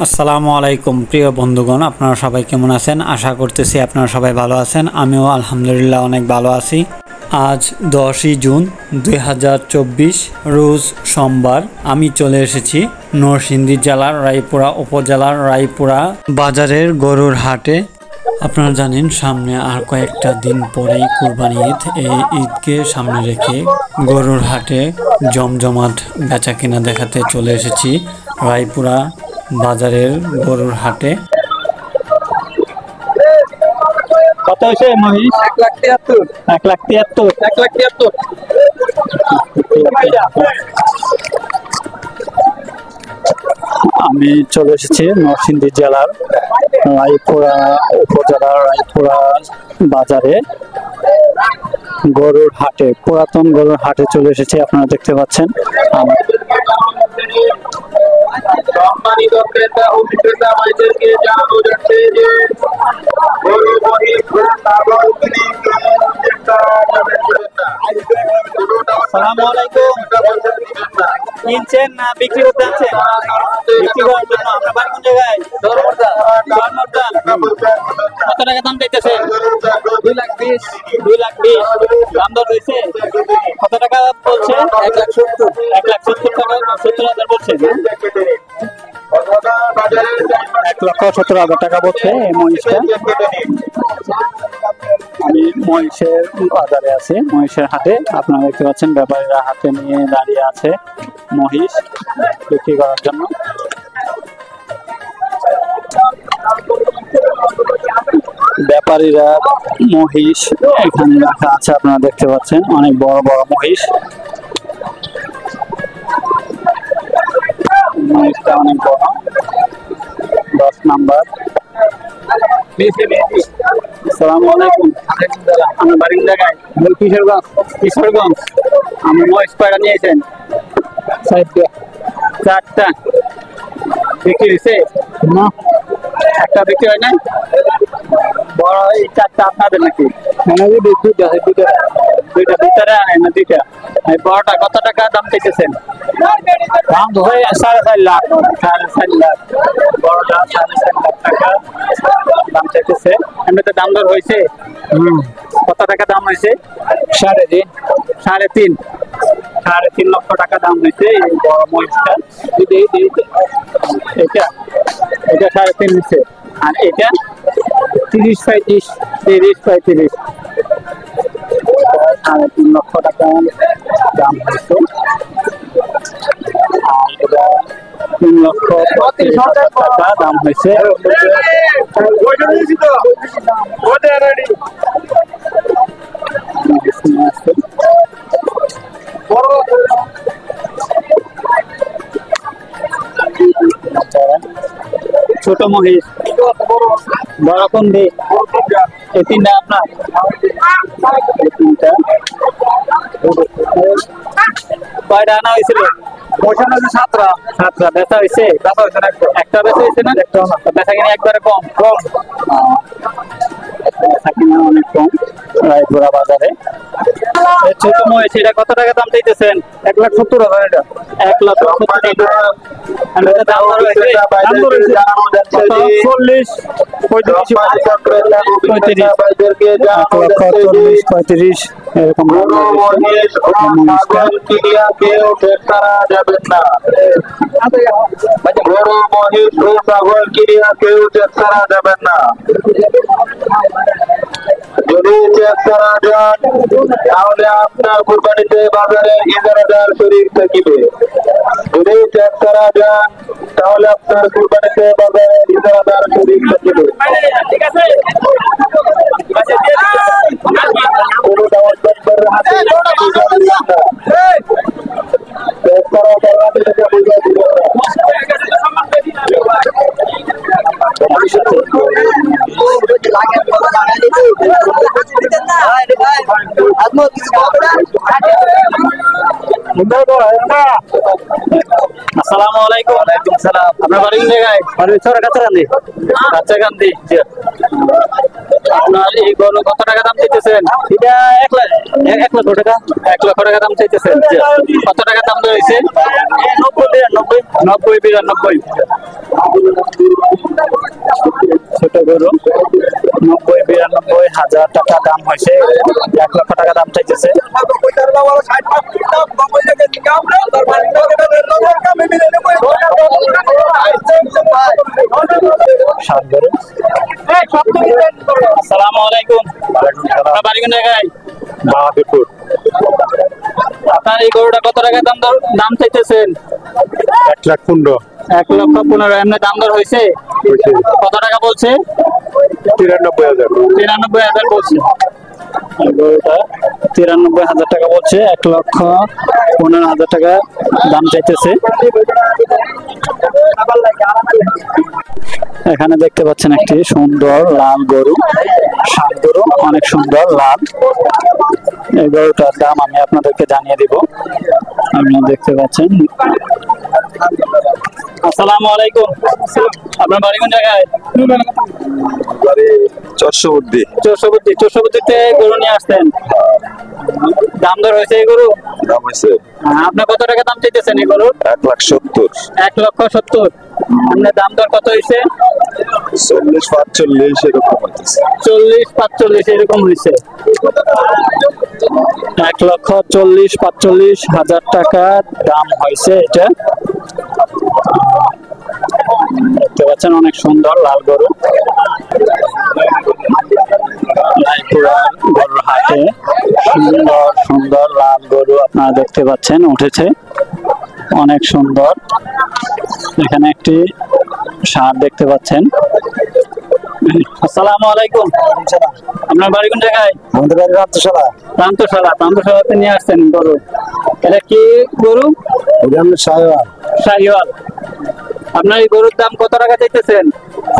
আসসালামু আলাইকুম প্রিয় বন্ধুগণ, আপনারা সবাই কেমন আছেন? আশা করতেছি আপনারা সবাই ভালো আছেন। আমিও আলহামদুলিল্লাহ অনেক ভালো আছি। আজ 10ই জুন 2024 রোজ সোমবার। আমি চলে এসেছি নরসিংদী জেলার রায়পুরা উপজেলার রায়পুরা বাজারের গরুর হাটে। আপনারা জানেন সামনে আর কয়েকটা দিন পরেই কুরবানি ঈদ। এই ঈদকে সামনে রেখে গরুর হাটে জমজমাট বেচা কিনা দেখাতে চলে এসেছি রায়পুরা বাজারের গরুর হাটে। কত হয়েছে মহিষ? 1,73,000। 1,73,000। 1,73,000। আমি চলে এসেছি নরসিংদী জেলার রায়পুরা উপজেলার রায়পুরা বাজারে গরুর হাটে, পুরাতন গরুর হাটে চলে এসেছি। আপনারা দেখতে পাচ্ছেন সম্মানিত ক্রেতা ও বিক্রেতা ভাইদেরকে জানানো যাচ্ছে যে গরু মহিষ ছাগল আসসালামু আলাইকুম। কিনছেন না বিক্রি করতে আছেন? বিক্রি করার জন্য। আপনার বাড়ি কোন জায়গায়? ধর্মদান। কত টাকা দাম চাইতেছেন? 2,20,000। 2,20,000 দাম দর হয়েছে? কত টাকা বলছে? 1,70,000। 1,70,000 টাকা, 70,000 বলছে। 1,70,000 টাকা বলছে এই মহিষটা। আমি মহিষের বাজারে আছি, মহিষের হাটে। আপনারা দেখতে পাচ্ছেন ব্যাপারীরা হাতে নিয়ে দাঁড়িয়ে আছে মহিষ বিক্রি করার জন্য। ব্যাপারীরা মহিষ এখানে রাখা আছে, আপনারা দেখতে পাচ্ছেন অনেক বড় বড় মহিষ। মহিষটা অনেক বড়, 10 নাম্বার। আসসালামু আলাইকুম। আমার বাড়ির জায়গায় কিশোরগঞ্জ। আমি মহিষ কয়টা নিয়েছেন? 4টা বিক্রি হয়েছে না? একটা বিক্রি হয় নাই? বড় এই 4টা আপনাদের নাকি? দুইটা ভিতরে আনে না? দুইটা। এই বড়টা কত টাকা দাম চাইতেছেন? দাম তো হয় 4.5 লাখ। 4.5 লাখ। বড়টা 4.5 লাখ টাকা দাম চাইতেছে। এমনিতে দাম দর হয়েছে? কত টাকা দাম হয়েছে? 3.5। 3.5 লক্ষ টাকা দাম হয়েছে এই বড় মহিষটা। এটা 3.5 নিচ্ছে। আর এটা 30-35। 30-35। 3.5 লক্ষ টাকা দাম হয়েছে। আর এটা 3,35,000 টাকা দাম হয়েছে। ছোট মহিষ বড় কোন দিক? এই 3টা আপনার? এই 3টা কয়টা আনা হয়েছিল? 7টা বেচা হয়েছে? একটা বেচা হয়েছে না? বেচা কিনা একবারে কম। বেচা কিনা অনেক কম রায়পুরা বাজারে। ছোট মহিষ এটা কত টাকা দাম চাইতেছেন? 1,70,000। এটা 1,70,000। দাম দর হয়েছে? 40, 35 এরকম। গরু মহিষ ও ছাগল কিনিয়া কেউ চেক করা যাবেন না। যদি চেক করা যান তাহলে আপনার কুরবানিতে বাজারে ইজারাদার শরীর থাকিবে। যদি চেক করা যান তাহলে আপনার কুরবানিতে বাজারে ইজারাদার শরীর থাকিবে। কোনো দাওয়াত দপ্তরের হাতে চেক করা বাংলাদেশ থেকে বুঝে দিবেন না। আসসালামু আলাইকুম। ওয়ালাইকুম সালাম। আপনার বাড়ি কোন জায়গায়? বাড়ি কাছাকান্দি। আপনার এই গরু কত টাকা দাম চাইতেছেন? এটা 1 লক্ষ টাকা। 1 লক্ষ টাকা দাম চাইতেছেন। কত টাকা দাম রয়েছে? 90 90 ছোট গরু 90-92 হাজার টাকা দাম হয়েছে। 1 লক্ষ টাকা দাম চাইতেছে। ষাট গরু। আসসালামু আলাইকুম। আপনার বাড়ি কোন জায়গায়? বাহাদুরপুর। আপনার এই গরুটা কত টাকা দাম চাইতেছেন? 1,15,000 1,15,000। এমনি দাম দর হয়েছে? কত টাকা বলছে? 93,000। 93,000 বলছে। এই গরুটা 93,000 টাকা বলছে। 1,15,000 টাকা দাম চাইতেছে। এখানে দেখতে পাচ্ছেন একটি সুন্দর লাল গরু, ষাট গরু, অনেক সুন্দর লাল। এই গরুটার দাম আমি আপনাদেরকে জানিয়ে দিব। আপনারা দেখতে পাচ্ছেন। আসসালামু আলাইকুম। আপনার বাড়ি কোন জায়গায়? চরসবুদ্ধি। চৌষবুদ্দিতে গরু নিয়ে আসতেন। দাম দর হয়েছে এই গরু? দাম হয়েছে আপনি কত টাকা দাম চাইতেছেন এই গরুর? 1,70,000। 1,70,000। আপনার দাম দর কত হয়েছে? 40-45 এরকম হইতেছে। 40-45 এরকম হয়েছে। 1,40,45,000 টাকা দাম হয়েছে এটা। দেখতে পাচ্ছেন অনেক সুন্দর লাল গরু। রায়পুরার গরুর হাটে সুন্দর সুন্দর লাল গরু আপনারা দেখতে পাচ্ছেন উঠেছে, অনেক সুন্দর। এখানে একটি ষাঁড় দেখতে পাচ্ছেন। আসসালামু আলাইকুম। আপনার বাড়ি কোন জায়গায়? আমাদের বাড়ি প্রান্তশালাতে নিয়ে আসছেন গরু। এটা কি গরু? শাহিওয়াল। আপনার এই গরুর দাম কত টাকা চাইতেছেন?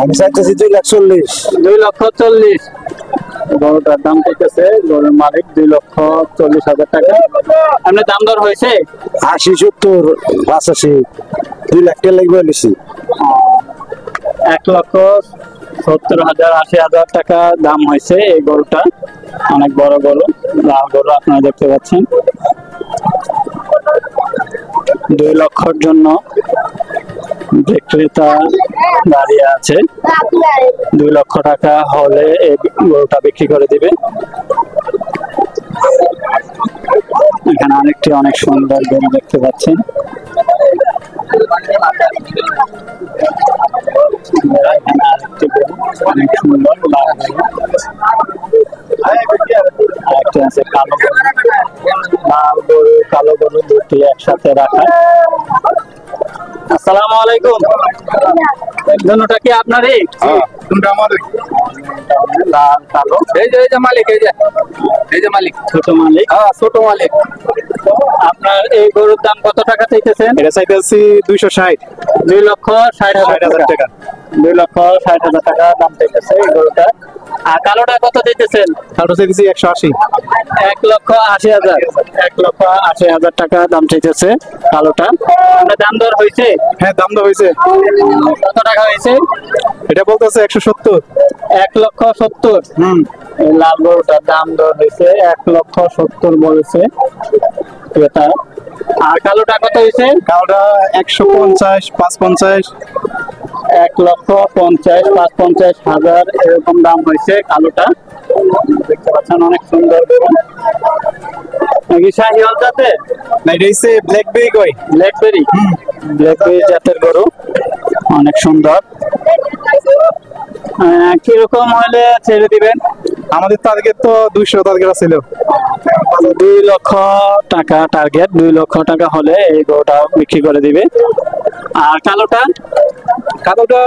আমি চাইতেছি 2,40,000। 2,40,000 গরুটার দাম চাইতেছে গরুর মালিক 2,40,000 টাকা। আপনার দাম দর হয়েছে? 80-70-85 2 লাখ টাকা লাগবে বেশি। 1,70,000-80,000 টাকা দাম হয়েছে এই গরুটা। অনেক বড় গরু, লাল গরু আপনারা দেখতে পাচ্ছেন। 2 লক্ষর জন্য বিক্রেতা দাঁড়িয়ে আছে। 2 লক্ষ টাকা হলে এই গরুটা বিক্রি করে দিবে। এখানে আরেকটি অনেক সুন্দর গরু দেখতে পাচ্ছেন। এখানে আরেকটি গরু অনেক সুন্দর লাল গরু। আরেকটি আছে কালো গরু। লাল গরু কালো গরু দুটি একসাথে রাখা। আসসালামু আলাইকুম। দুটোটা কি আপনারই? কোনটা আমাদের? লাল কালো। এই যে মালিক, এই যে মালিক, ছোট মালিক। ছোট মালিক। আপনার এই গরুর দাম কত টাকা চাইতেছেন? এটা চাইতেছি 260। 2,60,000 টাকা। 2,60,000 টাকা দাম চাইতেছে এই গরুটা। আর কালোটা কত চাইতেছেন? কালোটা চাইতেছি 180। 1,80,000। 1,80,000 টাকা দাম চাইতেছে কালোটা। আপনার দাম দর হয়েছে? হ্যাঁ, দাম তো হয়েছে। কত টাকা হয়েছে? এটা বলতেছে 170। 1,70,000। এই লাল গরুটার দাম দর হয়েছে 1,70,000 বলেছে ক্রেতা। আর কালোটা কত হয়েছে? কালোটা 150, 550। 1,50,000-550,000 এরকম দাম হয়েছে কালোটা। দেখতে পাচ্ছেন অনেক সুন্দর গরু। নাকি শাহিওয়াল জাতের? না, এটা হচ্ছে ব্ল্যাকবেরি কই। ব্ল্যাকবেরি জাতের গরু, অনেক সুন্দর। কিরকম হলে ছেড়ে দিবেন? আমাদের টার্গেট তো 200 টার্গেট ছিল। 2 লক্ষ টাকা টার্গেট। 2 লক্ষ টাকা হলে এই গরুটা বিক্রি করে দিবে। আর কালোটা? কালোটা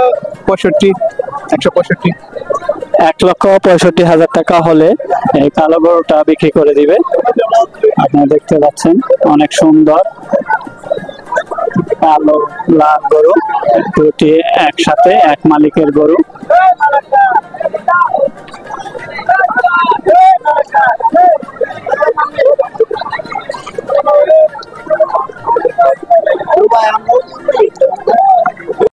65, 165। 1,65,000 টাকা হলে এই কালো গরুটা বিক্রি করে দিবে। আপনারা দেখতে পাচ্ছেন অনেক সুন্দর কালো লাল গরু দুটি একসাথে, এক মালিকের গরু।